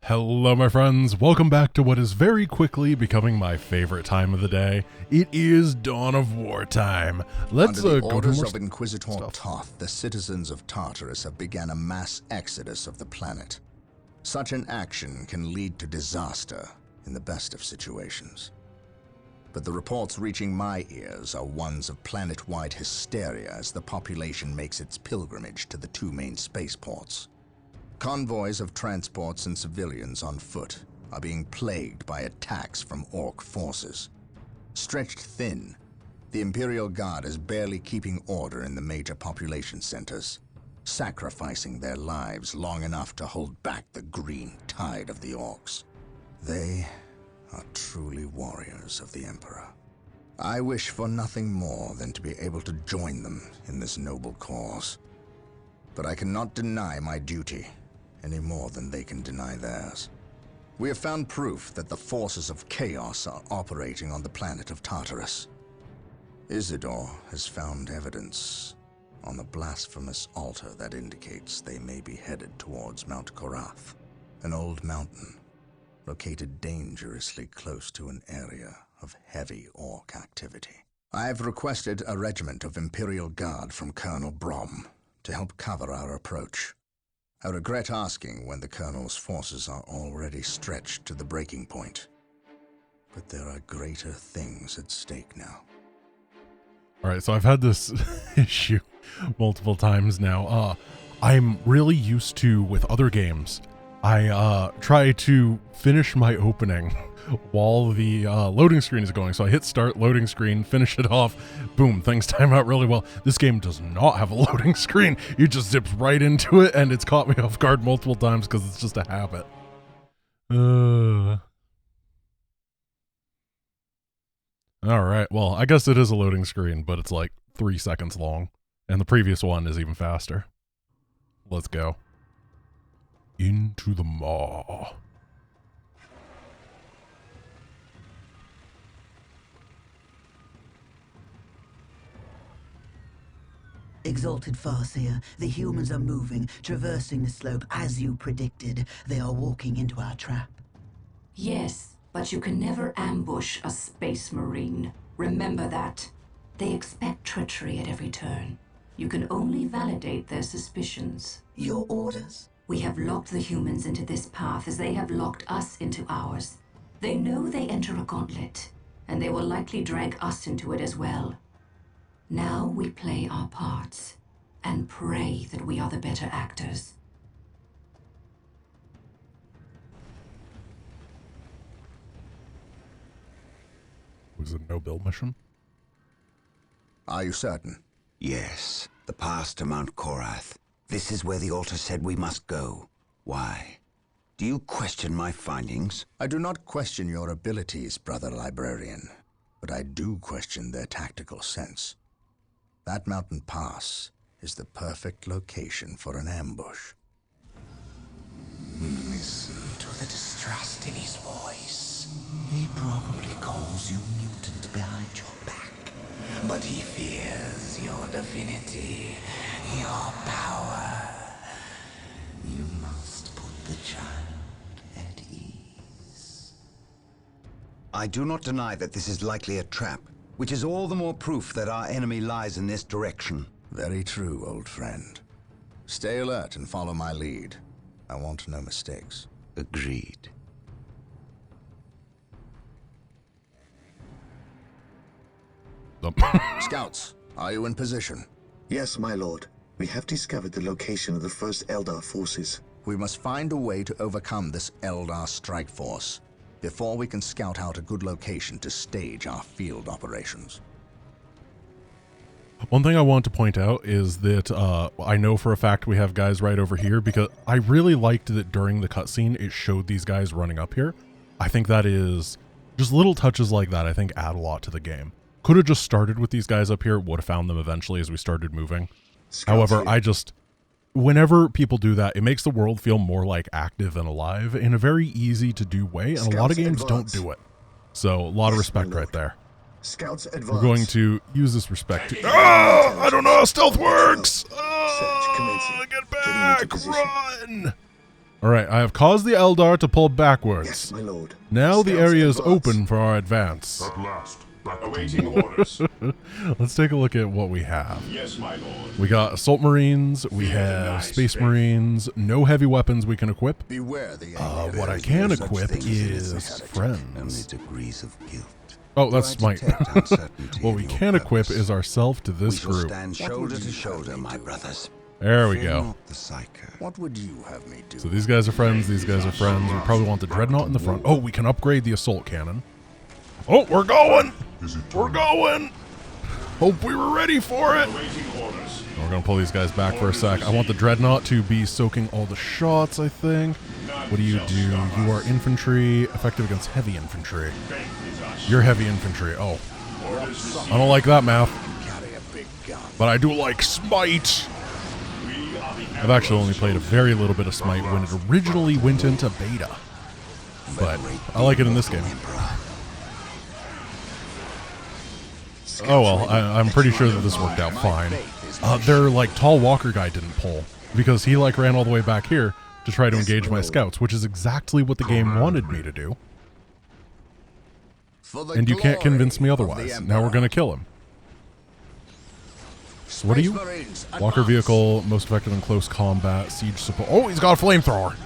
Hello, my friends. Welcome back to what is very quickly becoming my favorite time of the day. It is Dawn of War time. Let's Under the go to orders more of Inquisitor stuff. Toth, the citizens of Tartarus have begun a mass exodus of the planet. Such an action can lead to disaster in the best of situations. But the reports reaching my ears are ones of planet-wide hysteria as the population makes its pilgrimage to the two main spaceports. Convoys of transports and civilians on foot are being plagued by attacks from Orc forces. Stretched thin, the Imperial Guard is barely keeping order in the major population centers, sacrificing their lives long enough to hold back the green tide of the Orcs. They are truly warriors of the Emperor. I wish for nothing more than to be able to join them in this noble cause. But I cannot deny my duty any more than they can deny theirs. We have found proof that the forces of chaos are operating on the planet of Tartarus. Isidore has found evidence on the blasphemous altar that indicates they may be headed towards Mount Korath, an old mountain located dangerously close to an area of heavy Orc activity. I have requested a regiment of Imperial Guard from Colonel Brom to help cover our approach. I regret asking when the Colonel's forces are already stretched to the breaking point. But there are greater things at stake now. Alright, so I've had this issue multiple times now. I'm really used to, with other games, I try to finish my opening while the loading screen is going. So I hit start, loading screen, finish it off, boom, things time out really well. This game does not have a loading screen. It just zips right into it, and it's caught me off guard multiple times because it's just a habit. Alright, well, I guess it is a loading screen, but it's like 3 seconds long, and the previous one is even faster. Let's go. Into the maw. Exalted Farseer, the humans are moving, traversing the slope as you predicted. They are walking into our trap. Yes, but you can never ambush a space marine. Remember that. They expect treachery at every turn. You can only validate their suspicions. Your orders? We have locked the humans into this path as they have locked us into ours. They know they enter a gauntlet, and they will likely drag us into it as well. Now we play our parts, and pray that we are the better actors. Was it a no-build mission? Are you certain? Yes, the path to Mount Korath. This is where the altar said we must go. Why? Do you question my findings? I do not question your abilities, brother librarian, but I do question their tactical sense. That mountain pass is the perfect location for an ambush. Listen to the distrust in his voice. He probably calls you mutant behind your back, but he fears your divinity, your power. You must put the child at ease. I do not deny that this is likely a trap, which is all the more proof that our enemy lies in this direction. Very true, old friend. Stay alert and follow my lead. I want no mistakes. Agreed. Scouts, are you in position? Yes, my lord. We have discovered the location of the first Eldar forces. We must find a way to overcome this Eldar strike force before we can scout out a good location to stage our field operations. One thing I want to point out is that I know for a fact we have guys right over here because I really liked that during the cutscene it showed these guys running up here. I think that is just little touches like that I think add a lot to the game. Could have just started with these guys up here, would have found them eventually as we started moving. However, whenever people do that, it makes the world feel more like active and alive in a very easy to do way, and a lot of games don't do it. So a lot of respect right there. Scouts advance. We're going to use this respect to... I don't know how stealth works! Search commencing. Get Getting into back! position. Run! All right, I have caused the Eldar to pull backwards. Yes, my lord. Now the Scouts area is advance. open for our advance. At last, back awaiting orders. Let's take a look at what we have. Yes, my lord. We got Assault Marines, we have Space Marines, no heavy weapons we can equip. Beware the What I can equip is friends. Only degrees of guilt. Oh, that's Do I my... detect uncertainty What in we your can equip purpose? is ourselves to We this shall group. stand shoulder to shoulder, my brothers. There we Fear go. not the psycho. What would you have me do? So these guys are friends, these guys are friends. We probably want the Dreadnought in the front. Oh, we can upgrade the Assault Cannon. Oh, we're going! We're going! Hope we were ready for it! Awaiting orders. We're gonna pull these guys back for a sec. I want the Dreadnought to be soaking all the shots, I think. What do? You are infantry, effective against heavy infantry. You're heavy infantry. Oh. I don't like that map. Carry a big gun. But I do like Smite! I've actually only played a very little bit of Smite when it originally went into beta. But I like it in this game. Oh well, I'm pretty sure that this worked out fine. Their like tall walker guy didn't pull because he like ran all the way back here to try to engage my scouts, which is exactly what the game wanted me to do. And you can't convince me otherwise. Now we're gonna kill him. So what are you? Walker vehicle, most effective in close combat, siege support. Oh, he's got a flamethrower.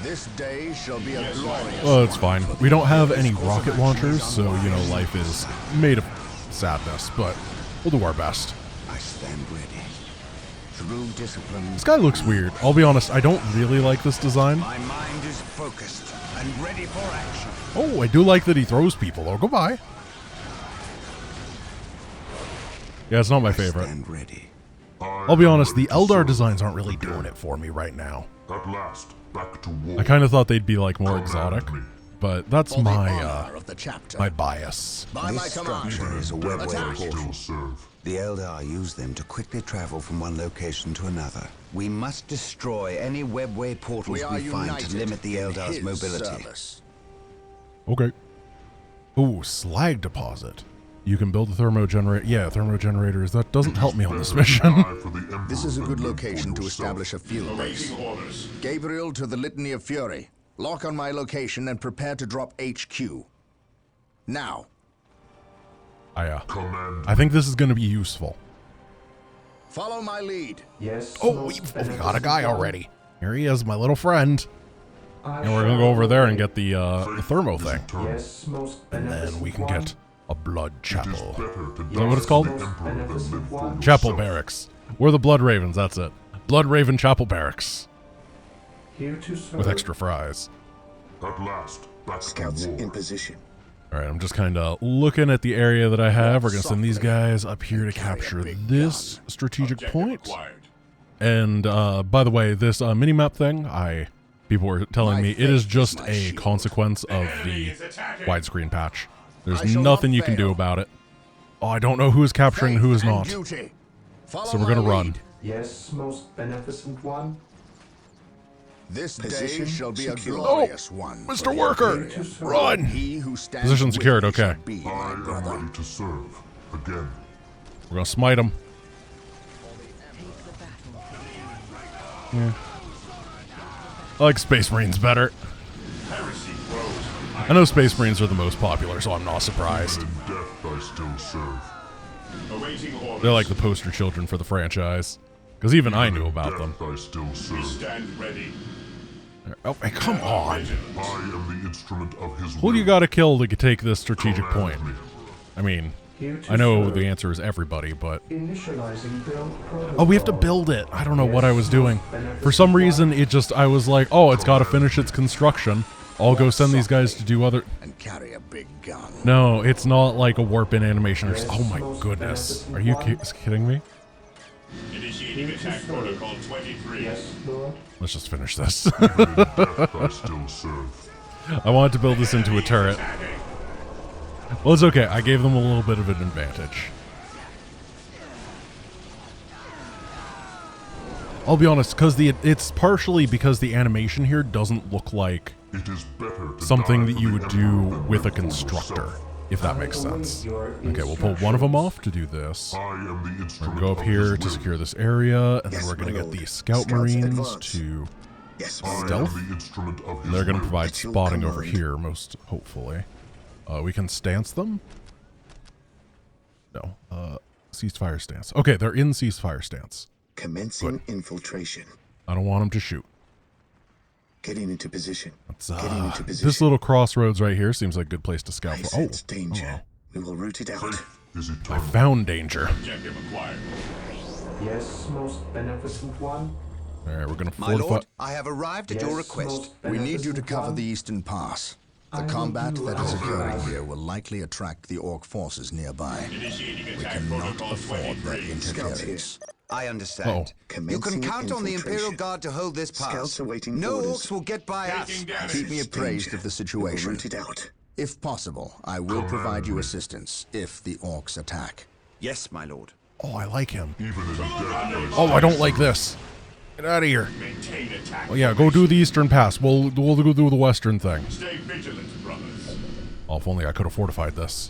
This day shall be a glorious. Well, it's fine. We don't have any rocket launchers, so, you know, life is made of sadness, but we'll do our best. I stand ready. Through discipline. This guy looks weird. I'll be honest, I don't really like this design. My mind is focused and ready for action. Oh, I do like that he throws people. Oh, goodbye. Yeah, it's not my favorite. Stand ready. I'll be honest, the Eldar designs aren't really doing it for me right now. At last, back to war. I kind of thought they'd be like more exotic, but that's For the my honor of the chapter. my bias. By my This command. structure is a webway Attack. portal. Still serve. The Eldar use them to quickly travel from one location to another. We must destroy any webway portals We are we find united to limit the in Eldar's his mobility. service. Okay. Ooh, slag deposit. You can build a thermo generator. Yeah, thermo generators. That doesn't help me on this mission. This is a good location to establish a field base. Awaiting orders. Gabriel to the Litany of Fury. Lock on my location and prepare to drop HQ. Now. Command. I think this is going to be useful. Follow my lead. Yes. Oh, we got a guy already. Here he is, my little friend. And we're going to go over there and get the thermo thing. Yes, most And then we can get a blood chapel. Better to Is that what it's called? beneficent one. Chapel Barracks. We're the Blood Ravens, that's it. Blood Raven Chapel Barracks. Here to serve. With extra fries. At last, back Scouts to war. in position. Alright, I'm just kind of looking at the area that I have. We're going to send these guys up here to capture this strategic point. And by the way, this minimap thing, people were telling me it is just a consequence of the widescreen patch. There's nothing you can do about it. Oh, I don't know who is capturing and who is not. So we're going to run. Yes, most beneficent one. This day Position shall be a secure. glorious one. Mr. for the Worker, Imperium. run! He who stands Position with secured, me okay. shall be I my am brother. ready to serve. Again. We're going to smite him. Yeah. I like Space Marines better. Heresy grows. I know Space Marines are the most popular, so I'm not surprised. In death I still serve. Awaiting orders. They're like the poster children for the franchise. Because even I knew about them. Death I still serve. Stand ready. Oh, hey, come on. I am the instrument of his Who will. do you gotta kill to take this strategic point? Command me. I mean, Here to I know serve. the answer is everybody, but... Initializing build protocol. Oh, we have to build it. I don't know what I was doing. For some reason, it just... I was like, oh, it's gotta finish its construction. I'll go send these guys to do other... And carry a big gun. No, it's not like a warp-in animation or... Oh my goodness. Are you kidding me? Initiating attack protocol 23. Yes, Lord. Let's just finish this. In death I still serve. I wanted to build this into a turret. Well, it's okay. I gave them a little bit of an advantage. I'll be honest, because it's partially because the animation here doesn't look like It is better to something die that for you the would do Emperor than with a live for constructor, yourself. if that makes sense. Your Okay, we'll pull one of them off to do this. I am the We're instrument gonna go up of here his to will. secure this area, and then Yes, we're gonna my get lord. the Scout Scouts Marines advance. to Yes, I am Stealth? the instrument of his And they're going to will. provide At your spotting over command. here, most hopefully. We can stance them? No. Ceasefire stance. Okay, they're in ceasefire stance. Commencing infiltration. I don't want them to shoot. Getting into position. Let's, Getting into position. this little crossroads right here seems like a good place to scout I for. sense Oh, danger. We will root it out. Faith is I eternal. found danger. Objective acquired. Yes, most beneficent one. All right, we're going to My fortify. lord, I have arrived at your Yes, request. most We need you to beneficent cover one. the eastern pass. The I will combat do that is as you occurring ask. here will likely attract the Orc forces nearby. Initiating We attack cannot protocol afford that 23. interference. I Oh. understand. You can Commencing count on the Imperial infiltration. Guard to hold this pass. Scouts awaiting No orders. Orcs will get by us. Taking damage. Keep me appraised Danger. of the We will situation. root it out. If possible, I will provide you assistance if the Orcs attack. Yes, my lord. Oh, I like him. Even in death, Oh, I don't like this. Get out of here. maintain attack. Oh, yeah, go do the eastern pass. We'll go do the western thing. Stay vigilant, brothers. Oh, if only I could have fortified this.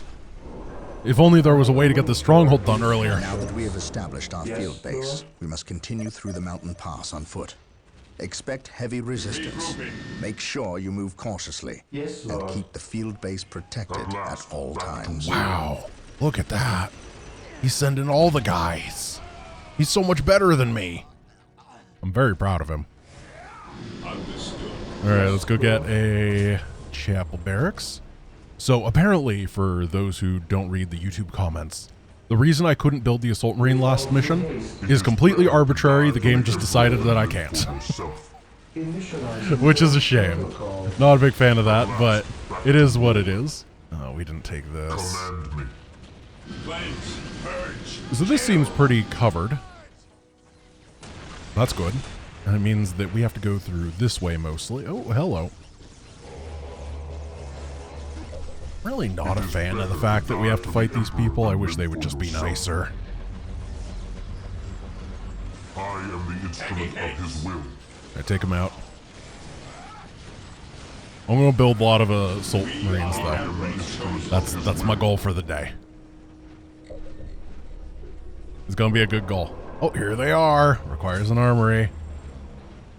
If only there was a way to get the stronghold done earlier. Now that we have established our Yes, field base, Lord. we must continue through the mountain pass on foot. Expect heavy resistance. Regrouping. Make sure you move cautiously. Yes, And Lord. keep the field base protected At at last, all back to times. Wow, look at that. He's sending all the guys. He's so much better than me. I'm very proud of him. Understood. All right, let's go get a chapel barracks. So apparently, for those who don't read the YouTube comments, the reason I couldn't build the Assault Marine last mission is completely arbitrary. The game just decided that I can't, Yourself. Initializing which is a shame. protocol. Not a big fan of that, but it is what it is. Oh, we didn't take this. Command me. Cleanse. Purge. So this seems pretty covered. That's good. And it means that we have to go through this way mostly. Oh, hello. Really not a fan of the fact that we have to fight these people. I wish they would just be nicer. I am the instrument of his will. I take them out. I'm gonna build a lot of assault marines though. That's my goal for the day. It's gonna be a good goal. Oh, here they are. Requires an armory.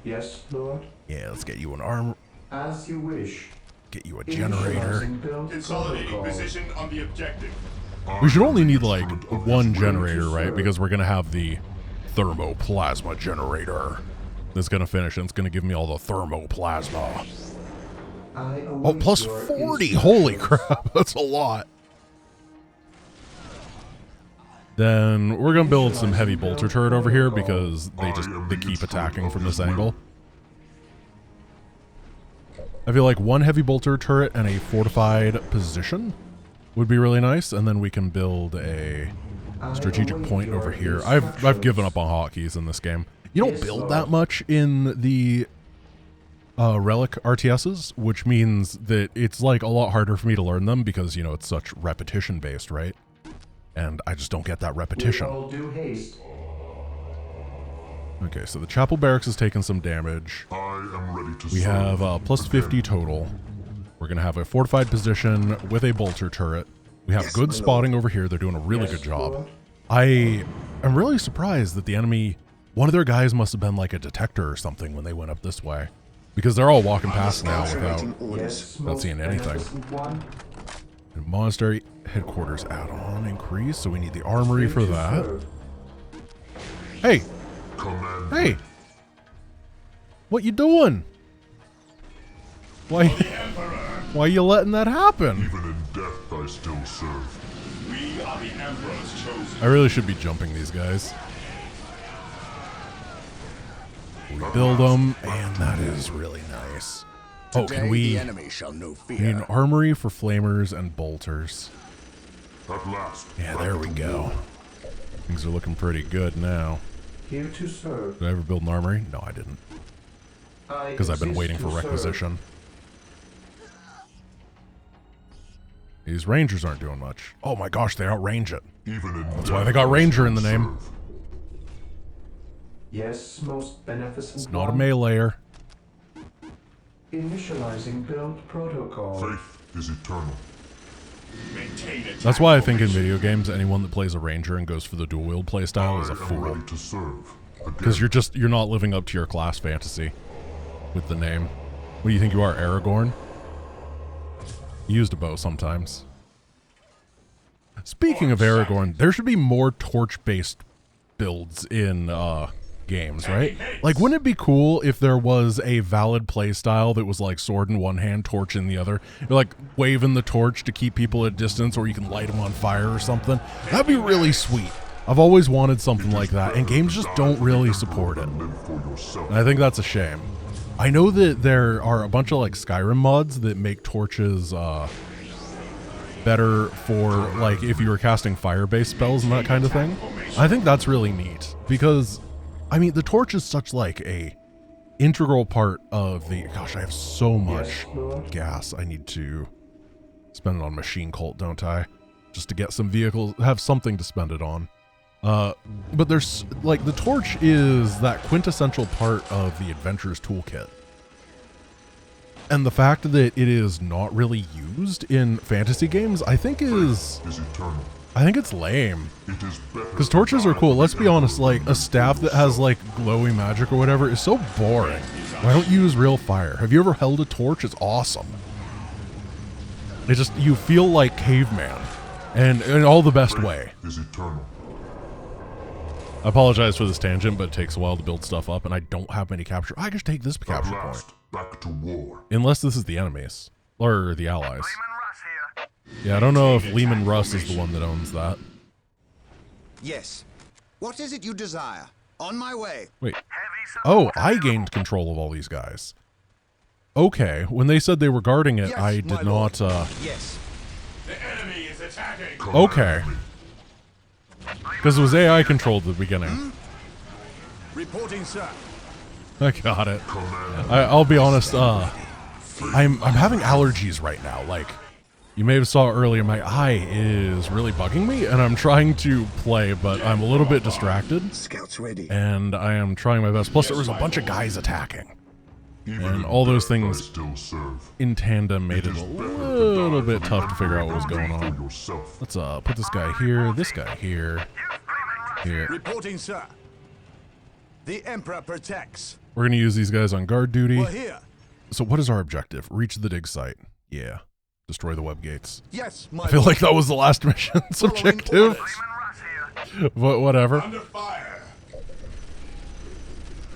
Yes, Lord. Yeah, let's get you an armor. As you wish. Get you a generator. Initializing build Consolidating protocol. position on the objective. We should only need like one generator, right? Because we're gonna have the thermoplasma generator. That's gonna finish and it's gonna give me all the thermoplasma. I Oh, await plus your 40. instructions. Holy crap, that's a lot. Then we're gonna build some heavy bolter turret over here because they keep attacking from this angle. I feel like one heavy bolter turret and a fortified position would be really nice, and then we can build a strategic point over here. I've given up on hotkeys in this game. You don't build that much in the relic RTSs, which means that it's like a lot harder for me to learn them because, you know, it's such repetition based, right? And I just don't get that With repetition. all due haste. Okay, so the chapel barracks has taken some damage. I am ready to We serve. have plus 50 total. We're going to have a fortified position with a bolter turret. We have Yes, good my spotting over here. They're doing a really Yes, good job. Lord. I am really surprised that the enemy, one of their guys must have been like a detector or something when they went up this way. Because they're all walking past now Scouts without awaiting orders. Yes, not most seeing anything. beneficent one. monastery headquarters add-on increase, so we need the armory for that. Serve. Hey, Command. hey, what you doing? Why you letting that happen? Even in death, I still serve. We are the Emperor's chosen. I really should be jumping these guys. We build them, and that is really nice. Oh, Today, can we the enemy shall know we need an fear. armory for flamers and bolters? At last. Yeah, back there we to go. war. Things are looking pretty good now. Here to serve. Did I ever build an armory? No, I didn't, because I've been exist waiting to for serve. requisition. These rangers aren't doing much. Oh my gosh, they outrange it. Even in That's why they got ranger in the name. Yes, most beneficent It's not a one. meleeer. Initializing build protocol. Faith is eternal. Maintain attack That's why I think in formation. video games, anyone that plays a ranger and goes for the dual wield playstyle is I a am fool. ready to serve. Because you're not living up to your class fantasy. with the name. What do you think you are, Aragorn? You used a bow sometimes. Speaking of Aragorn, there should be more torch-based builds in games, right? Like, wouldn't it be cool if there was a valid play style that was like sword in one hand, torch in the other? You're like waving the torch to keep people at distance, or you can light them on fire or something. That'd be really sweet. I've always wanted something like that, and games just don't really support it. And I think that's a shame. I know that there are a bunch of like Skyrim mods that make torches better for like if you were casting fire-based spells and that kind of thing. I think that's really neat because, I mean, the torch is such like a integral part of the. Gosh, I have so much gas. I need to spend it on Machine Cult, don't I? Just to get some vehicles, have something to spend it on. But there's like the torch is that quintessential part of the adventurer's toolkit. And the fact that it is not really used in fantasy games, I think is I think it's lame. Because torches are cool. Let's be honest, like a staff that has like glowy magic or whatever is so boring. Why don't you use real fire? Have you ever held a torch? It's awesome. It just, you feel like caveman. And in all the best way. I apologize for this tangent, but it takes a while to build stuff up, and I don't have many capture. I just take this capture point. Back to war. Unless this is the enemies. Or the allies. Yeah, I don't know if Lehman Russ is the one that owns that. Yes. What is it you desire? On my way. Wait. Oh, I gained control of all these guys. Okay, when they said they were guarding it, Yes, I did not, Yes. The enemy is attacking. Okay. Because it was AI controlled at the beginning. Reporting, sir. I got it. I'll be honest, I'm having allergies right now. Like, you may have saw earlier, my eye is really bugging me, and I'm trying to play, but I'm a little bit distracted. Scouts ready. And I am trying my best. Plus, there was a bunch of guys attacking. And all those things in tandem made it a little bit tough to figure out what was going on. Let's put this guy here, here. Reporting, sir. The Emperor protects. We're going to use these guys on guard duty. We're here. So what is our objective? Reach the dig site. Yeah. Destroy the web gates. Yes, I feel like that was the last mission's objective. But whatever. Under fire.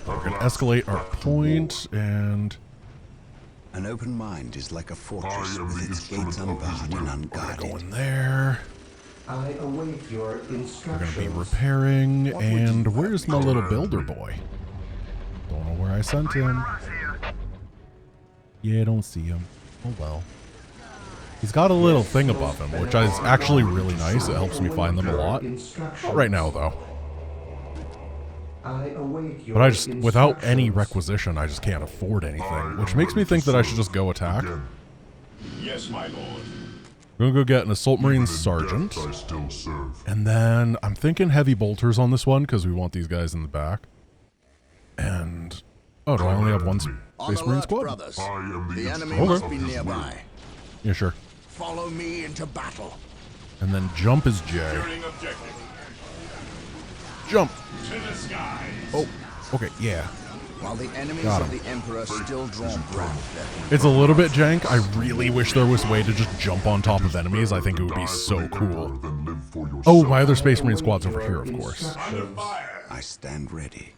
We're going to escalate our point and... An open mind is like a fortress with its gates unbarred and unguarded. Go in there. I await your instructions. We're going to be repairing. And where's my little builder boy? Don't know where I sent him. Yeah, don't see him. Oh well. He's got a little thing above him, which is actually really nice. It helps me find them a lot. Not right now, though. But I just, without any requisition, I just can't afford anything, which makes me think that I should just go attack. Yes, my lord. I'm gonna go get an Assault Marine Sergeant. And then I'm thinking heavy bolters on this one, because we want these guys in the back. And, oh, do I only have one Space Marine squad? Brothers. The enemy must be nearby. Yeah, sure. Follow me into battle. And then jump is J. Securing objective. Jump! To the skies. Oh, okay, yeah. While the enemies Got of him. the Emperor still draw breath. It's a little bit jank. I really wish there was a way to just jump on top of enemies. I think it would be so cool. Oh, my other Space Marine squad's over here, of course. Under fire. I stand ready.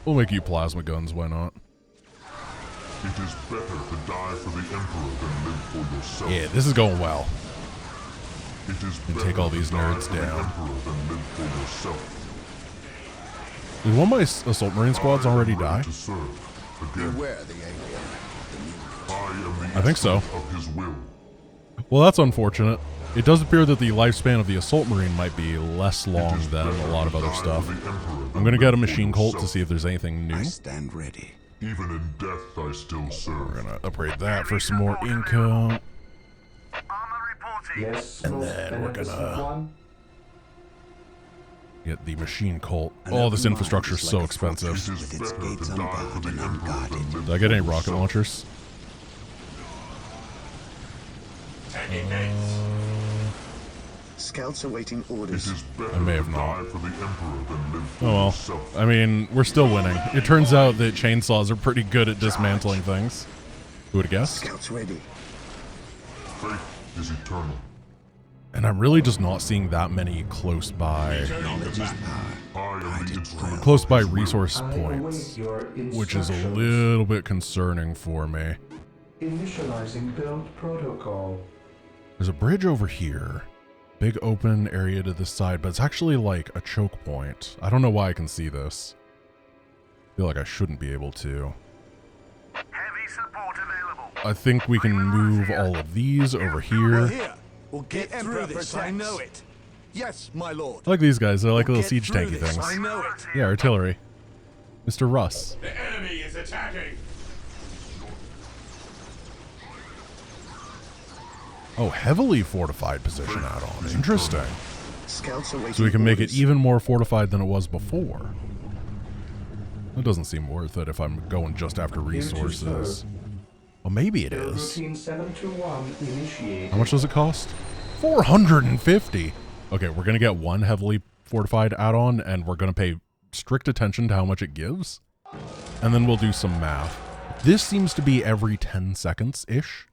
We'll make you plasma guns, why not? It is better to die for the Emperor than live for yourself. Yeah, this is going well. It is And better take all to these die nerds for the down. Emperor than live for yourself. Did one of my Assault Marine squads already die? To serve. Again, Beware the alien. I am the I think so. instrument of his will. Well, that's unfortunate. It does appear that the lifespan of the Assault Marine might be less long than a lot of other stuff. I'm gonna get a Machine Colt to see if there's anything new. I stand ready. Even in death, I still serve. We're gonna upgrade that for some more income. Yes, And most then we're beneficent gonna- one. Get the Machine Colt. An Oh, this open infrastructure is mind so like a expensive. fortress with its gates unbarred and unguarded. Did I get any rocket launchers? Scouts awaiting orders. It is better I may have to not. die for the Emperor than live for Oh well. yourself. I mean, we're still winning. It turns out that chainsaws are pretty good at dismantling things. Who would have guessed? Scouts ready. Faith is eternal. And I'm really just not seeing that many close by. Knowledge is power. I am the instrument. Close by resource I points, await your which is a instructions. little bit concerning for me. Initializing build protocol. There's a bridge over here. Big open area to this side, but it's actually like a choke point. I don't know why I can see this. I feel like I shouldn't be able to. Heavy support available. I think we can move all of these over We're here. here. We'll get through this. I know it. Yes, my lord. I like these guys. They're like We'll little get siege through tanky this. I things. know it. Yeah, artillery. Mr. Russ. The enemy is attacking. Oh, heavily fortified position add-on. Interesting. Scouts awaiting So we can make it orders. even more fortified than it was before. That doesn't seem worth it if I'm going just after resources. Well, maybe it is. Routine 721 initiate. How much does it cost? 450. Okay, we're going to get one heavily fortified add-on, and we're going to pay strict attention to how much it gives. And then we'll do some math. This seems to be every 10 seconds-ish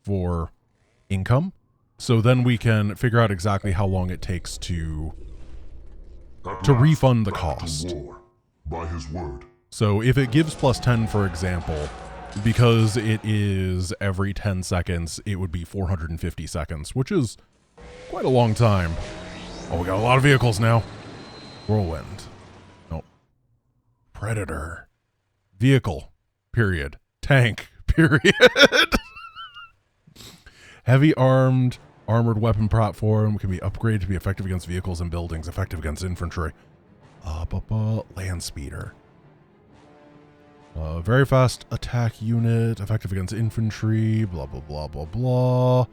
for income. So then we can figure out exactly how long it takes to refund the back to cost. war, by his word. So if it gives plus 10, for example, because it is every 10 seconds, it would be 450 seconds, which is quite a long time. Oh, we got a lot of vehicles now. Whirlwind. No. Predator. Vehicle. Period. Tank. Period. Heavy armed, armored weapon platform can be upgraded to be effective against vehicles and buildings, effective against infantry. Land speeder. Very fast attack unit, effective against infantry, blah, blah, blah, blah, blah.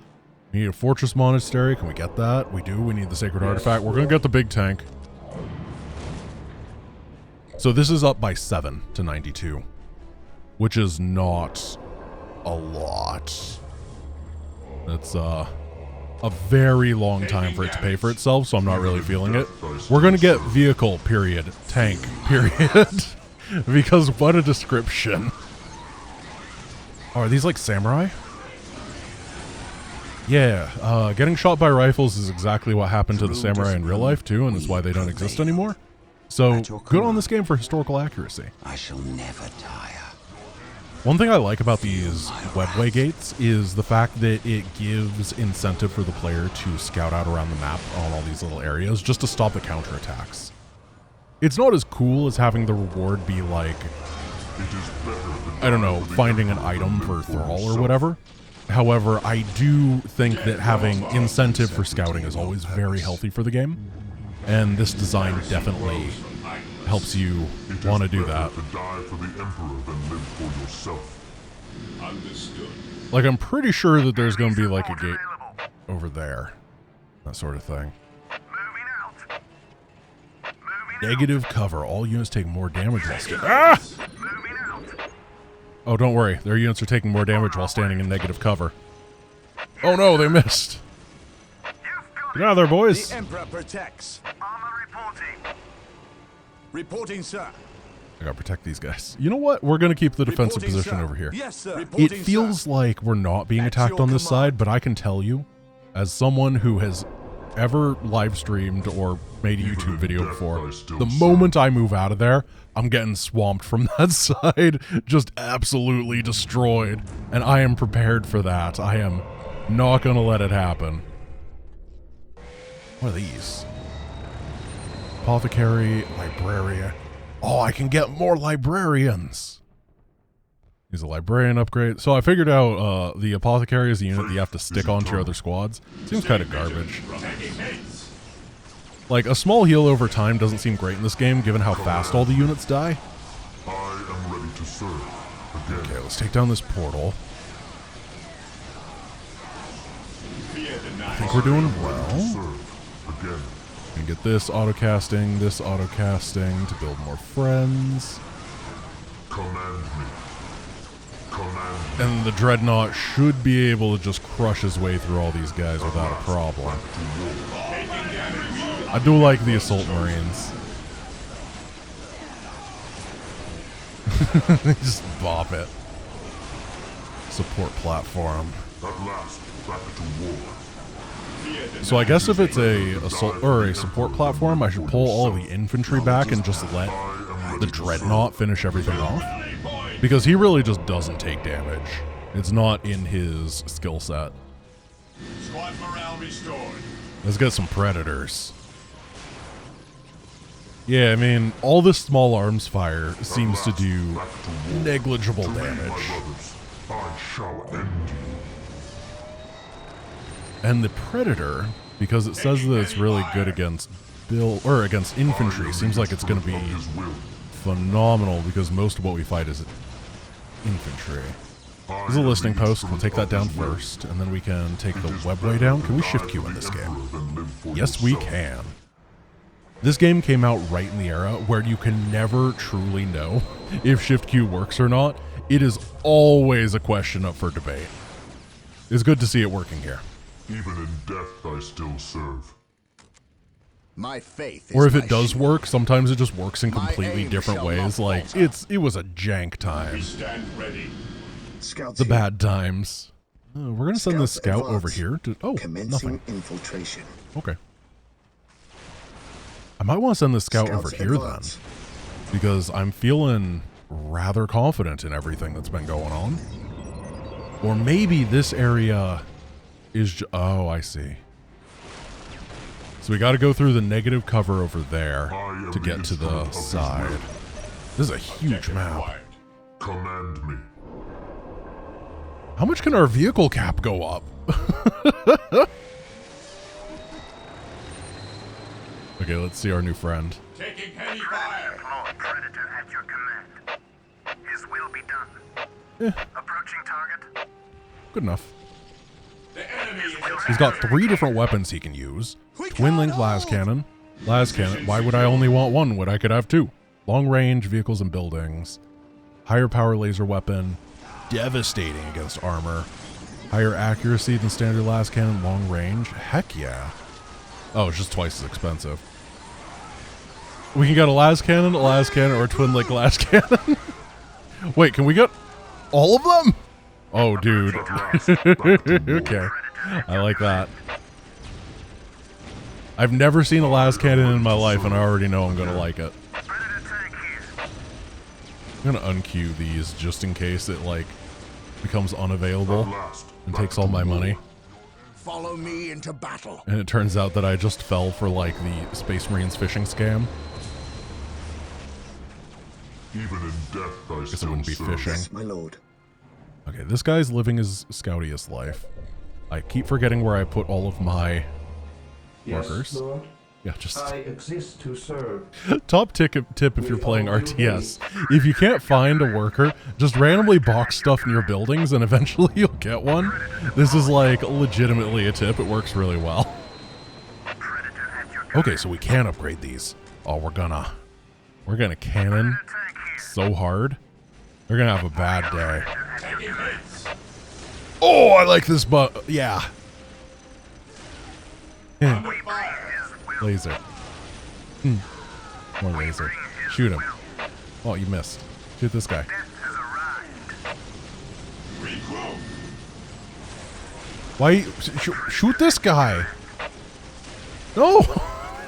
We need a fortress monastery. Can we get that? We do. We need the sacred artifact. We're going to get the big tank. So this is up by 7 to 92, which is not a lot. It's a very long time for it to pay for itself, so I'm not really feeling it. We're going to get vehicle, period. Tank, period. Because what a description. Oh, are these like samurai? Yeah, getting shot by rifles is exactly what happened to the samurai in real life too, and is why they don't exist anymore. So, good on this game for historical accuracy. I shall never tire. One thing I like about these webway gates is the fact that it gives incentive for the player to scout out around the map on all these little areas just to stop the counterattacks. It's not as cool as having the reward be like, I don't know, finding an item for thrall or whatever. However, I do think that having incentive for scouting is always very healthy for the game. And this design definitely helps you want to do that. To die for the Emperor than live for yourself. Understood. Like, I'm pretty sure that there's going to be like a gate over there. That sort of thing. Negative cover. All units take more damage while standing. Ah! Oh, don't worry. Their units are taking more damage while standing in negative cover. Oh no, they missed. Get out of there, boys. The Emperor protects. Armor reporting. Reporting, sir. I gotta protect these guys. You know what? We're gonna keep the defensive Reporting, position sir. over here. Yes, sir. It Reporting, feels sir. like we're not being At attacked your on this command. side, but I can tell you, as someone who has ever live streamed or made a YouTube video before, the moment I move out of there, I'm getting swamped from that side, just absolutely destroyed. And I am prepared for that. I am not gonna let it happen. What are these? Apothecary, librarian. Oh, I can get more librarians. He's a librarian upgrade. So I figured out the apothecary is the unit that you have to stick onto your other squads. Seems kind of garbage. Like, a small heal over time doesn't seem great in this game, given how fast all the units die. I am ready to serve. Again. Okay, let's take down this portal. I think we're doing well. Serve. Again. And get this auto-casting to build more friends. Command me. And the Dreadnought should be able to just crush his way through all these guys without a problem. I do like the Assault Marines. Just bop it. Support platform. So I guess if it's a assault or a support platform, I should pull all the infantry back and just let the Dreadnought finish everything off. Because he really just doesn't take damage. It's not in his skill set. Squad morale restored. Let's get some Predators. Yeah, I mean, all this small arms fire seems to do negligible damage. And the Predator, because it says that it's really good against against infantry, seems like it's going to be phenomenal because most of what we fight is infantry. There's a listing post. We'll take that down first, and then we can take the webway down. Can we shift Q in this game? Yes, we can. This game came out right in the era where you can never truly know if shift Q works or not. It is always a question up for debate. It's good to see it working here. Even in death, I still serve. My faith is or if it my does shield. work, sometimes it just works in completely aim different shall ways. not Like falter. it was a jank time. We stand ready. Scouts The here. bad times. We're gonna send this Scouts scout over advance. here to Commencing nothing. infiltration. Okay. I might want to send this scout Scouts over here advance. then, because I'm feeling rather confident in everything that's been going on. Or maybe this area is oh, I see. So we got to go through the negative cover over there to get to the side. This is a huge map. Command me. How much can our vehicle cap go up? Okay, let's see our new friend. Taking heavy fire. Predator at your command. His will be done. Approaching target. Good enough. The enemy is He's got 3 different weapons he can use. Twin link las cannon. Las cannon. Why would I only want one when I could have 2? Long range, vehicles and buildings. Higher power laser weapon. Devastating against armor. Higher accuracy than standard las cannon. Long range. Heck yeah. Oh, it's just twice as expensive. We can get a las cannon, or a twin link las cannon. Wait, can we get all of them? Oh, dude. Okay. I like that. I've never seen a las cannon in my life, and I already know I'm going to like it. I'm going to unqueue these just in case it, like, becomes unavailable and takes all my money. Follow me into battle. And it turns out that I just fell for, like, the Space Marines phishing scam. Even in death, I Guess it still wouldn't be serve. fishing. Yes, my lord. Okay, this guy's living his scoutiest life. I keep forgetting where I put all of my Yes, workers. Lord. Yeah, just I exist to serve. top tip if you're playing RTS. If you can't find a worker, just randomly box stuff near buildings and eventually you'll get one. This is like legitimately a tip. It works really well. Okay, so we can upgrade these. Oh, we're gonna cannon so hard. They're gonna have a bad day. Oh, I like this, but yeah. Laser. More laser. Shoot him. Oh, you missed. Shoot this guy. Why? Shoot this guy. No!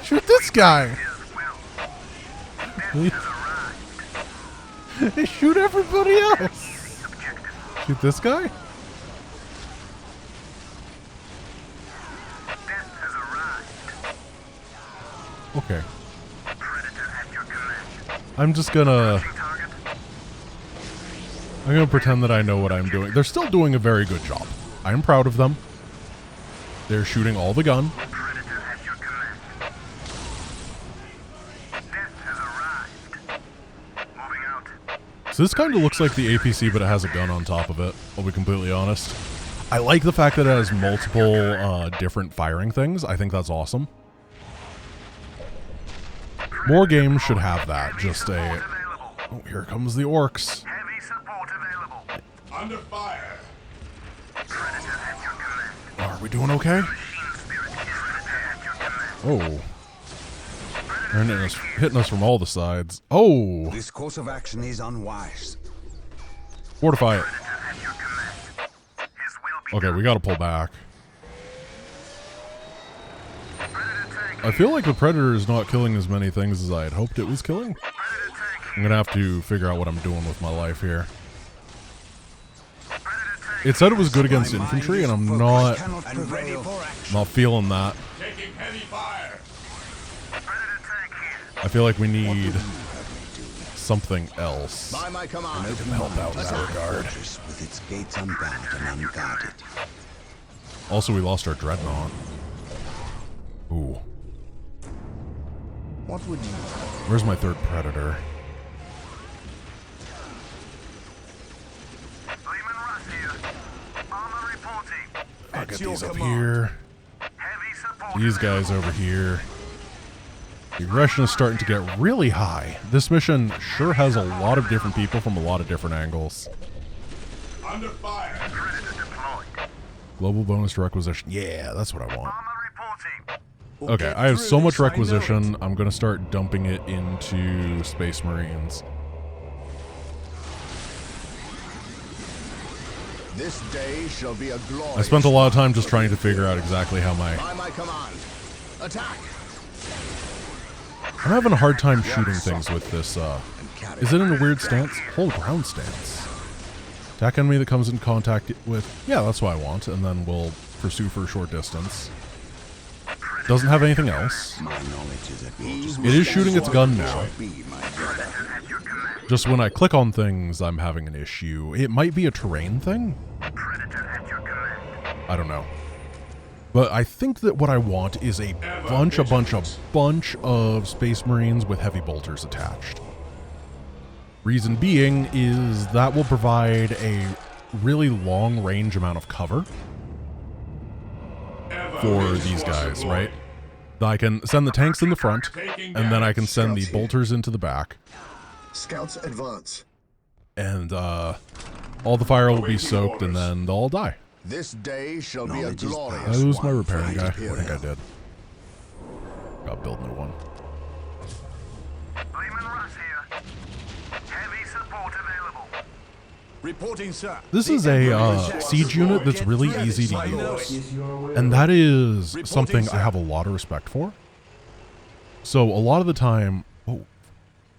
Shoot this guy. Shoot everybody else. Shoot this guy? Okay. I'm gonna pretend that I know what I'm doing. They're still doing a very good job. I'm proud of them. They're shooting all the gun. So this kind of looks like the APC, but it has a gun on top of it, I'll be completely honest. I like the fact that it has multiple different firing things. I think that's awesome. More games should have that. Just a... Oh, here comes the orcs. Under fire. Predator at your command. Are we doing okay? Machine spirit is predator at your command. Oh. They're hitting us from all the sides. Oh! This course of action is unwise. Fortify it. Predator at your command. His will be Okay, done. we gotta pull back. Predator tank. I feel like the Predator is not killing as many things as I had hoped it was killing. Predator tank. I'm gonna have to figure out what I'm doing with my life here. Predator tank. It said it was good against infantry, and I'm not And ready for action. not feeling that. Taking heavy fire. Predator tank here. I feel like we need something else. By my command. To help out in that regard. Fortress with its gates unbarred and unguarded. Also, we lost our Dreadnought. Ooh. What would you? Where's my third Predator? Lehman Russ here. Armor reporting. I'll get your these up command. here. Heavy support. These guys over here. The aggression is starting to get really high. This mission sure has a lot of different people from a lot of different angles. Under fire. Predator deployed. Global bonus to requisition. Yeah, that's what I want. Armor reporting. We'll Okay, get I have through so much this, I know requisition, it. I'm going to start dumping it into Space Marines. This day shall be a glorious. I spent a lot of time just trying to figure out exactly how my... By my command. Attack. I'm having a hard time shooting things with this, Is it in a weird stance? Hold ground stance. Attack enemy that comes in contact with... Yeah, that's what I want, and then we'll pursue for a short distance. Doesn't have anything else. My knowledge is at your disposal. It is shooting its gun now. Be my brother. At your command. Just when I click on things, I'm having an issue. It might be a terrain thing? Predator at your command. I don't know. But I think that what I want is a bunch of Space Marines with heavy bolters attached. Reason being is that will provide a really long range amount of cover for these guys, right? I can send the tanks in the front, and then I can send the bolters into the back, Scouts advance. and all the fire will be soaked, and then they'll all die. This day shall be a Knowledge is glorious. Did I lose my one repairing for guy? I Imperium. think I did. Gotta build a new one. Lehman Russ here. Heavy support available. Reporting, sir. This is a siege unit that's really easy to use, and that is something I have a lot of respect for. So a lot of the time, oh,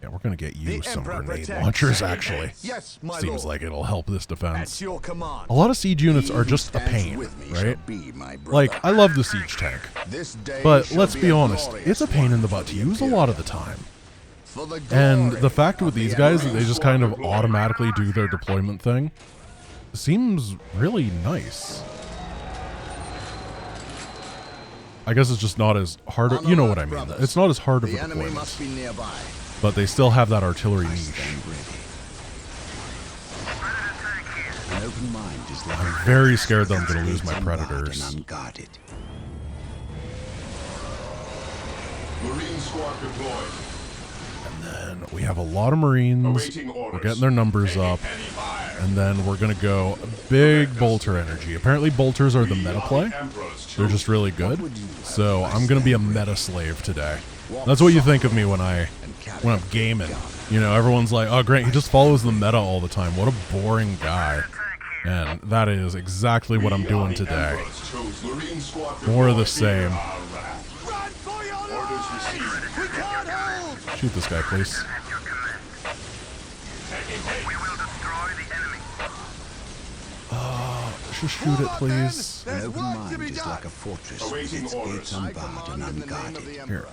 yeah, we're gonna get you The some Emperor grenade protects. launchers. Actually, Yes, my seems lord. like it'll help this At defense. your command. A lot of siege units He are who just a stands pain, with me right? shall be my brother. Like, I love the siege tank, This day but shall let's be a honest, glorious it's a pain in the one butt for to the use a lot of the Imperium. time. For the And glory the fact with of the these guys that Emperor. they just kind of automatically do their deployment thing seems really nice. I guess it's just not as hard. On You know alert, what I mean. brothers. It's not as hard of a The enemy deployment, must be nearby. but they still have that artillery niche. Stand ready. Predator tank here. An open mind is like I'm very scared that I'm going to lose my gates unbarred predators. and unguarded. Marine squad deployed. And we have a lot of Marines. Awaiting We're orders. getting their numbers Taking up. heavy fire. And then we're going to go big bolter energy. Apparently bolters are the meta play. They're just really good. So I'm going to be a meta slave today. That's what you think of me when I'm gaming. You know, everyone's like, oh, Grant, he just follows the meta all the time. What a boring guy. And that is exactly what I'm doing today. More of the same. Run for your lives! We can't hold! Shoot this guy, please. At your command. We will destroy the enemy. Just shoot it, please. An There's open work to mind be is done. like a fortress with Awaiting its orders. gates I unbarred and command in the name of unguarded. the Here. Emperor.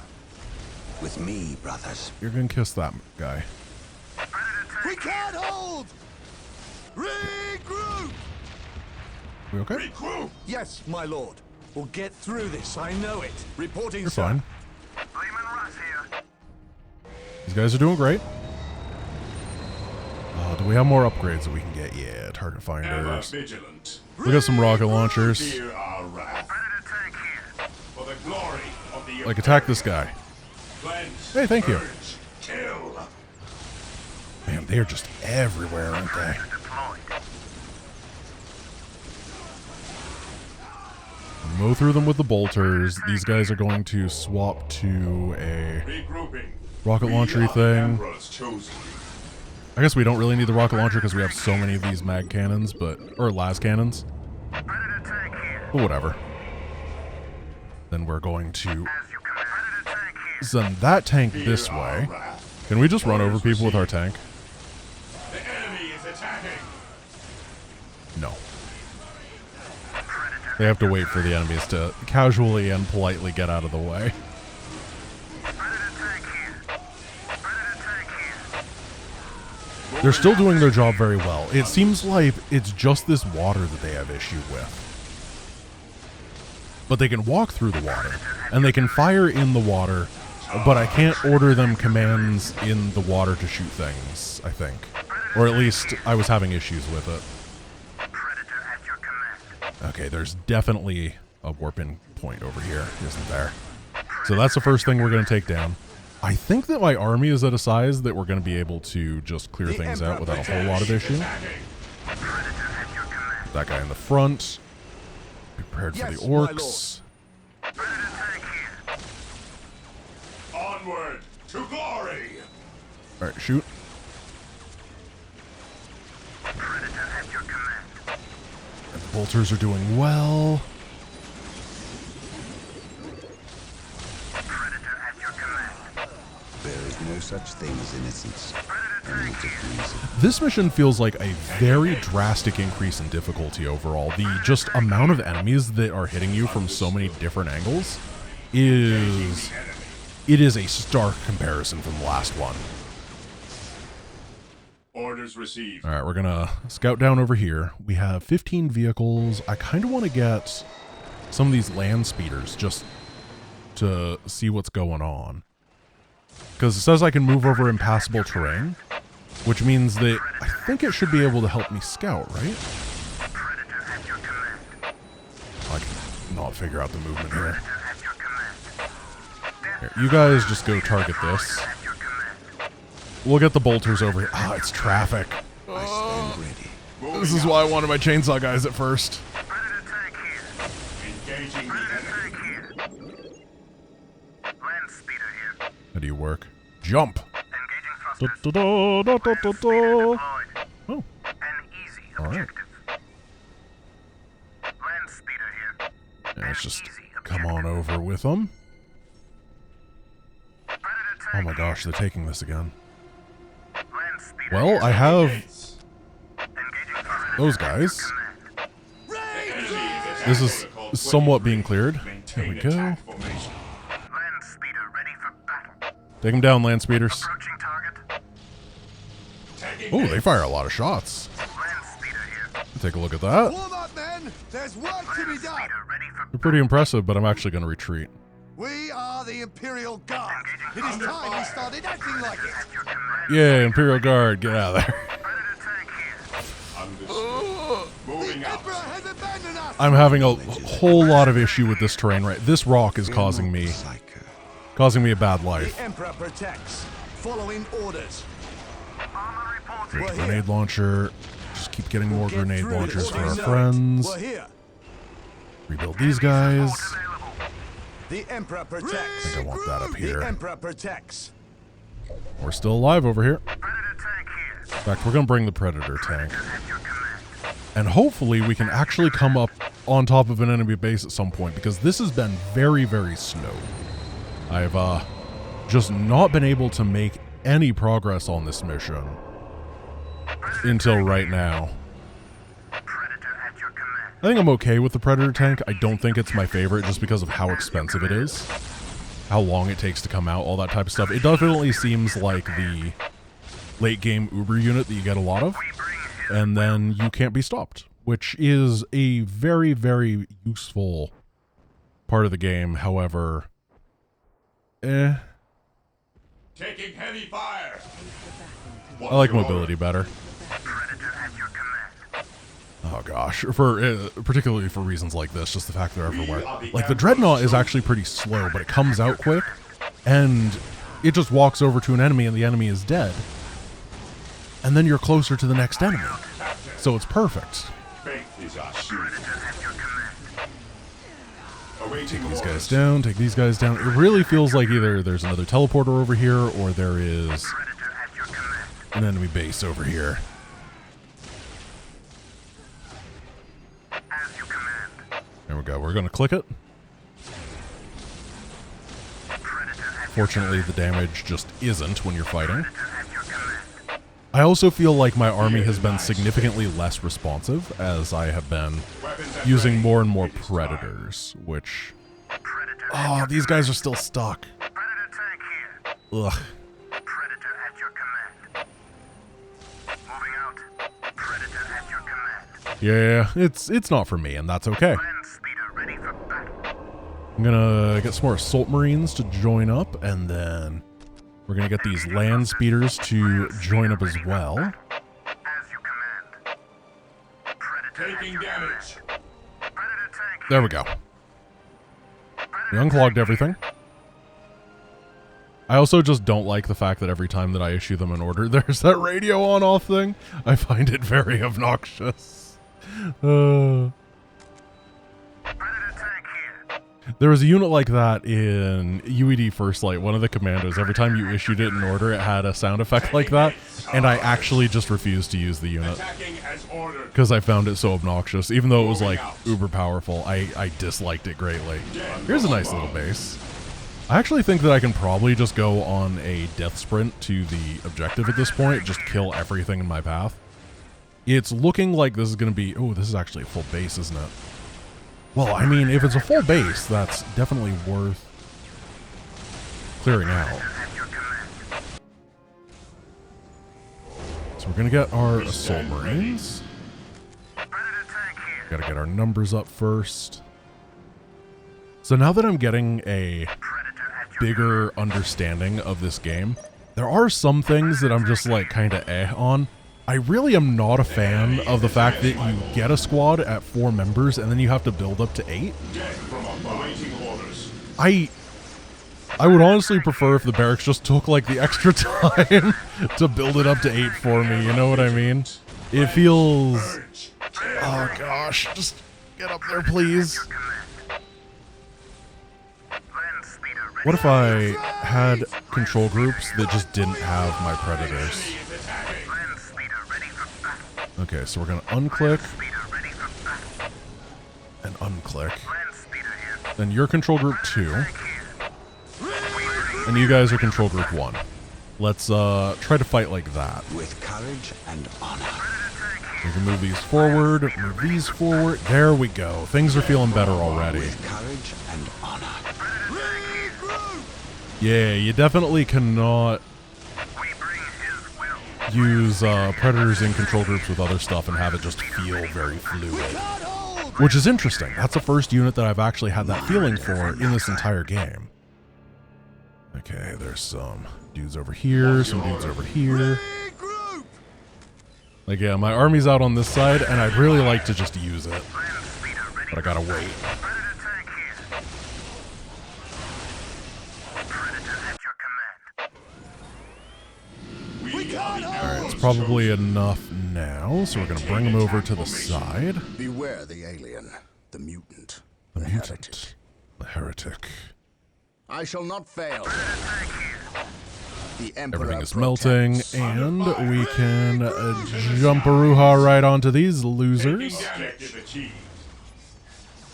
With me, brothers. You're going to kiss that guy. Predator We tank can't hold! Regroup! We okay? Regroup. Yes, my lord. We'll get through this, I know it. Reporting, You're sir. fine. Lehman Russ here. These guys are doing great. Do we have more upgrades that we can get? Yeah, target Ever finders. vigilant. We got some rocket launchers. Fear our wrath. Predator tank here. For the glory of the Like, attack this guy. Cleanse, Hey, thank you. purge, kill. Man, they are just everywhere, aren't they? Deployed. mow through them with the bolters. These guys are going to swap to a rocket launcher thing. I guess we don't really need the rocket launcher because we have so many of these mag cannons, or las cannons. But whatever. Then we're going to send that tank this way. Can we just run over people with our tank? The enemy is attacking. No. They have to wait for the enemies to casually and politely get out of the way. They're still doing their job very well. It seems like it's just this water that they have issue with. But they can walk through the water, and they can fire in the water, but I can't order them commands in the water to shoot things, I think. Or at least I was having issues with it. Okay, there's definitely a warp-in point over here, isn't there? So that's the first thing we're going to take down. I think that my army is at a size that we're going to be able to just clear things out without a whole lot of issue. That guy in the front. Be prepared for the orcs. Onward to glory. All right, shoot. And the bolters are doing well. There is no such thing as innocence. This mission feels like a very drastic increase in difficulty overall. The just amount of enemies that are hitting you from so many different angles is a stark comparison from the last one. Orders received. All right, we're gonna scout down over here. We have 15 vehicles. I kind of want to get some of these land speeders just to see what's going on. Because it says I can move over impassable terrain, which means that I think it should be able to help me scout, right? I can not figure out the movement here. Here, you guys just go target this. We'll get the bolters over here. Ah, it's traffic. This is why I wanted my chainsaw guys at first. Engaging the enemy. How do you work? Jump! Oh. Alright. Let's just come on over with them. Oh my gosh, they're taking this again. Well, I have those guys. This is somewhat being cleared. There we go. Take them down, land speeders. Oh, they fire a lot of shots. Take a look at that. Warm up, men. There's work to be done. They're pretty impressive, but I'm actually going to retreat. We are the Imperial Guard. It is time we started acting like it. Yeah, Imperial Guard, get out of there. Moving out. I'm having a whole lot of issue with this terrain, right? This rock is causing me a bad life. The Emperor protects. Following orders. There's a grenade launcher. Just keep getting more grenade launchers for our friends. Rebuild these guys. The Emperor protects. I think I want that up here. The Emperor protects. We're still alive over here. In fact, we're going to bring the Predator tank. And hopefully we can actually come up on top of an enemy base at some point, because this has been very, very slow. I've just not been able to make any progress on this mission until right now. I think I'm okay with the Predator tank. I don't think it's my favorite just because of how expensive it is, how long it takes to come out, all that type of stuff. It definitely seems like the late game Uber unit that you get a lot of, and then you can't be stopped, which is a very, very useful part of the game. However, Taking heavy fire. I like mobility better. Oh gosh, for particularly for reasons like this, just the fact they're everywhere. Like the Dreadnought is actually pretty slow, but it comes out quick, and it just walks over to an enemy and the enemy is dead. And then you're closer to the next enemy. So it's perfect. Take these guys down, take these guys down. It really feels like either there's another teleporter over here or there is an enemy base over here. There we go. We're going to click it. Fortunately, the damage just isn't when you're fighting. I also feel like my army has been significantly less responsive as I have been using more and more predators, which... Oh, these guys are still stuck. Ugh. Yeah, it's not for me, and that's okay. I'm gonna get some more assault marines to join up, and then we're gonna get these land speeders to join up as well. Taking damage. There we go. We unclogged everything. I also just don't like the fact that every time that I issue them an order, there's that radio on-off thing. I find it very obnoxious. There was a unit like that in UED First Light. One of the commandos, every time you issued it in order, it had a sound effect like that, and I actually just refused to use the unit because I found it so obnoxious. Even though it was like uber powerful, I disliked it greatly. Here's a nice little base. I actually think that I can probably just go on a death sprint to the objective at this point, just kill everything in my path. It's looking like this is going to be... Oh, this is actually a full base, isn't it? Well, I mean, if it's a full base, that's definitely worth clearing out. So we're going to get our assault marines. Got to get our numbers up first. So now that I'm getting a bigger understanding of this game, there are some things that I'm just like kind of on. I really am not a fan of the fact that you get a squad at 4 members and then you have to build up to 8. I would honestly prefer if the barracks just took like the extra time to build it up to 8 for me, you know what I mean? It feels... Oh gosh, just get up there please. What if I had control groups that just didn't have my predators? Okay, so we're going to unclick and unclick. Then you're control group 2. And you guys are control group 1. Let's try to fight like that. With courage and honor. We can move these forward, move these forward. There we go. Things are feeling better already. With courage and honor. Yeah, you definitely cannot use predators in control groups with other stuff and have it just feel very fluid. Which is interesting. That's the first unit that I've actually had that feeling for in this entire game. Okay, there's some dudes over here, some dudes over here. Like, yeah, my army's out on this side, and I'd really like to just use it. But I gotta wait. Alright, it's probably enough now, so we're going to bring him over to the side. Beware the alien, the mutant, the mutant, the heretic. I shall not fail. The Emperor Everything is melting, and we can jump-a-roo-ha right onto these losers.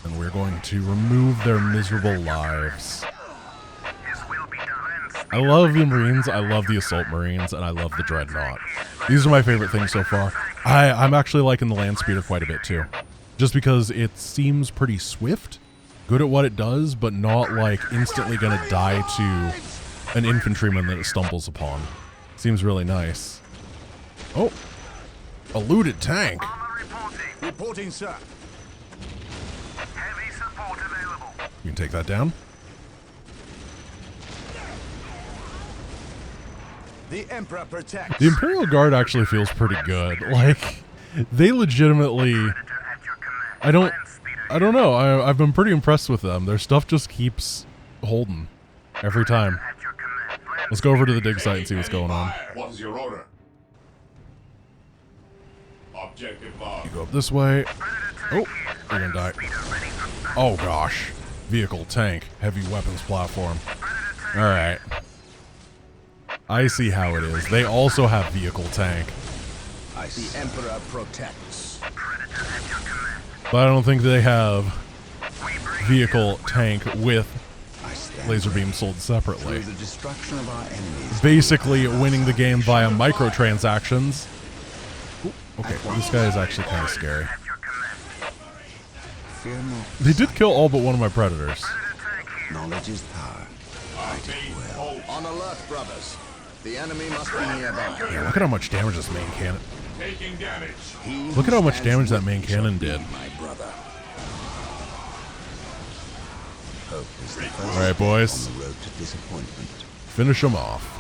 And we're going to remove their miserable lives. I love the Marines, I love the Assault Marines, and I love the Dreadnought. These are my favorite things so far. I'm actually liking the Land Speeder quite a bit too. Just because it seems pretty swift, good at what it does, but not like instantly gonna die to an infantryman that it stumbles upon. Seems really nice. Oh, a looted tank. Reporting, sir. Heavy support available. You can take that down. The Emperor protects. The Imperial Guard actually feels pretty good. Like, they legitimately... I don't know. I've been pretty impressed with them. Their stuff just keeps holding every time. Let's go over to the dig site and see what's going on. What is your order? Objective mark. You go up this way. Oh, you're gonna die. Oh gosh. Vehicle, tank, heavy weapons platform. Alright. I see how it is. They also have vehicle, tank. The Emperor protects. But I don't think they have vehicle, tank with laser beam sold separately. The destruction of our enemies. Basically winning the game via microtransactions. Ooh, okay, well, this guy is actually kind of scary. Fear not. They did kill all but one of my predators. Knowledge is power. On alert, brothers. The enemy must be nearby. Yeah, look at how much damage this main cannon. Taking damage. Look at how much damage that main cannon did. My brother. Hope is the first Alright, boys. step on the road to disappointment. Finish them off.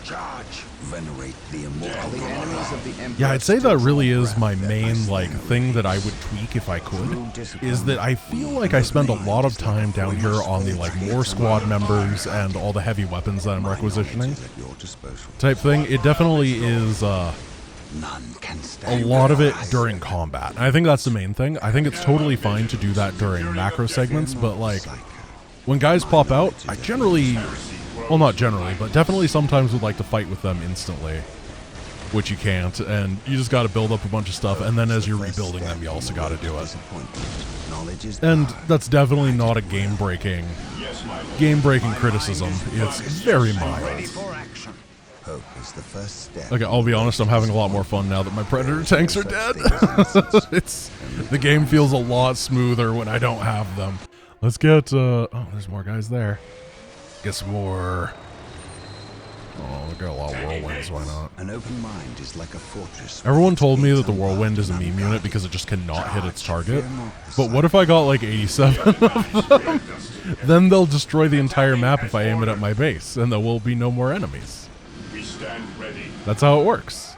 Charge. Venerate the immortal. The enemies of the Emperor. Yeah, I'd say that still really hold is my ground. main thing that I would tweak if I could, is that I feel like I spend a lot of time down here on the more squad members and all the heavy weapons that I'm requisitioning type thing. It definitely is a lot of it during combat. And I think that's the main thing. I think it's totally fine to do that during macro segments, but when guys pop out, I generally, well, not generally, but definitely sometimes would like to fight with them instantly, which you can't, and you just got to build up a bunch of stuff, and then as you're rebuilding them, you also got to do it. And that's definitely not a game-breaking criticism. It's very mild. Hope is the first step. Okay, I'll be honest, I'm having a lot more fun now that my Predator tanks are dead. The game feels a lot smoother when I don't have them. Let's get, oh, there's more guys there. Get some more. Oh, we got a lot of whirlwinds, why not? An open mind is like a fortress. Everyone told me that the whirlwind is a meme unit because it just cannot hit its target. But what if I got like 87 of them? Then they'll destroy the entire map if I aim it at my base, and there will be no more enemies. We stand ready. That's how it works.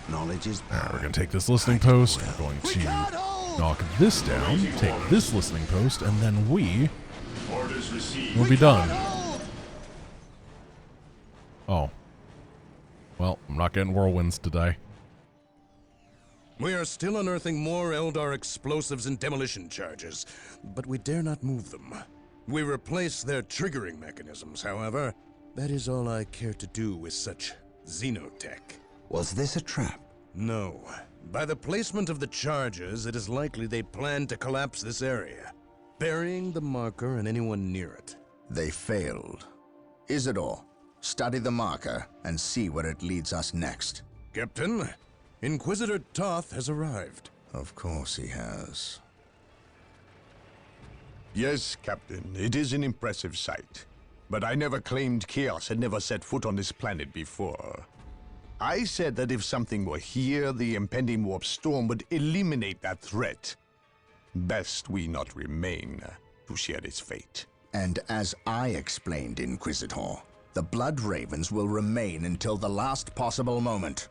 Knowledge is power. Alright, we're going to take this listening post. We're going to knock this down, take this listening post, and then we Orders received. will be done. Oh. Well, I'm not getting whirlwinds today. We are still unearthing more Eldar explosives and demolition charges, but we dare not move them. We replace their triggering mechanisms, however. That is all I care to do with such xenotech. Was this a trap? No. By the placement of the charges, it is likely they plan to collapse this area, burying the marker and anyone near it. They failed. Isidore, study the marker and see where it leads us next. Captain, Inquisitor Toth has arrived. Of course he has. Yes, Captain, it is an impressive sight. But I never claimed Chaos had never set foot on this planet before. I said that if something were here, the impending warp storm would eliminate that threat. Best we not remain to share its fate. And as I explained, Inquisitor, the Blood Ravens will remain until the last possible moment.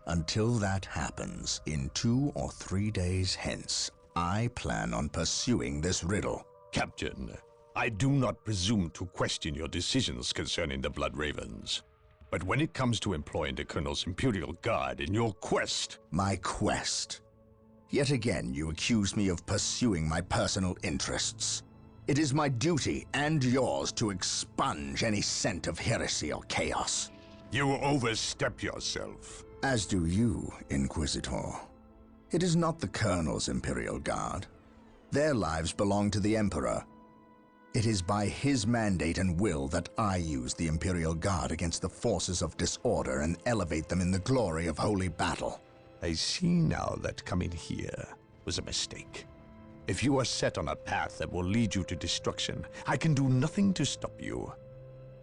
Until that happens, in 2 or 3 days hence, I plan on pursuing this riddle. Captain, I do not presume to question your decisions concerning the Blood Ravens. But when it comes to employing the Colonel's Imperial Guard in your quest... My quest? Yet again you accuse me of pursuing my personal interests. It is my duty, and yours, to expunge any scent of heresy or chaos. You overstep yourself. As do you, Inquisitor. It is not the Colonel's Imperial Guard. Their lives belong to the Emperor. It is by his mandate and will that I use the Imperial Guard against the forces of disorder and elevate them in the glory of holy battle. I see now that coming here was a mistake. If you are set on a path that will lead you to destruction, I can do nothing to stop you.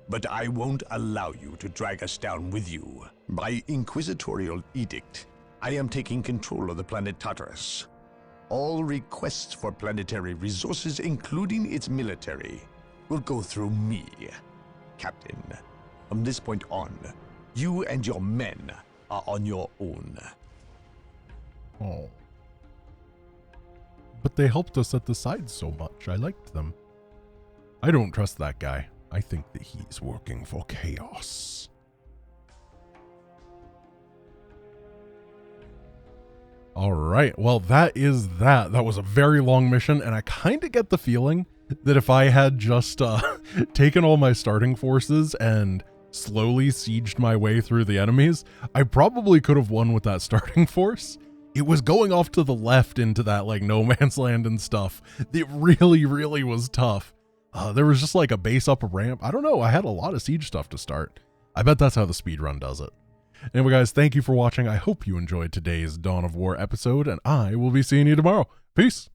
But I won't allow you to drag us down with you. By inquisitorial edict, I am taking control of the planet Tartarus. All requests for planetary resources, including its military, will go through me. Captain, from this point on, you and your men are on your own. Oh. But they helped us at the sides so much. I liked them. I don't trust that guy. I think that he's working for Chaos. All right. Well, that is that. That was a very long mission, and I kind of get the feeling that if I had just taken all my starting forces and slowly sieged my way through the enemies, I probably could have won with that starting force. It was going off to the left into that like no man's land and stuff. It really, really was tough. There was just like a base up a ramp. I don't know. I had a lot of siege stuff to start. I bet that's how the speedrun does it. Anyway, guys, thank you for watching. I hope you enjoyed today's Dawn of War episode, and I will be seeing you tomorrow. Peace.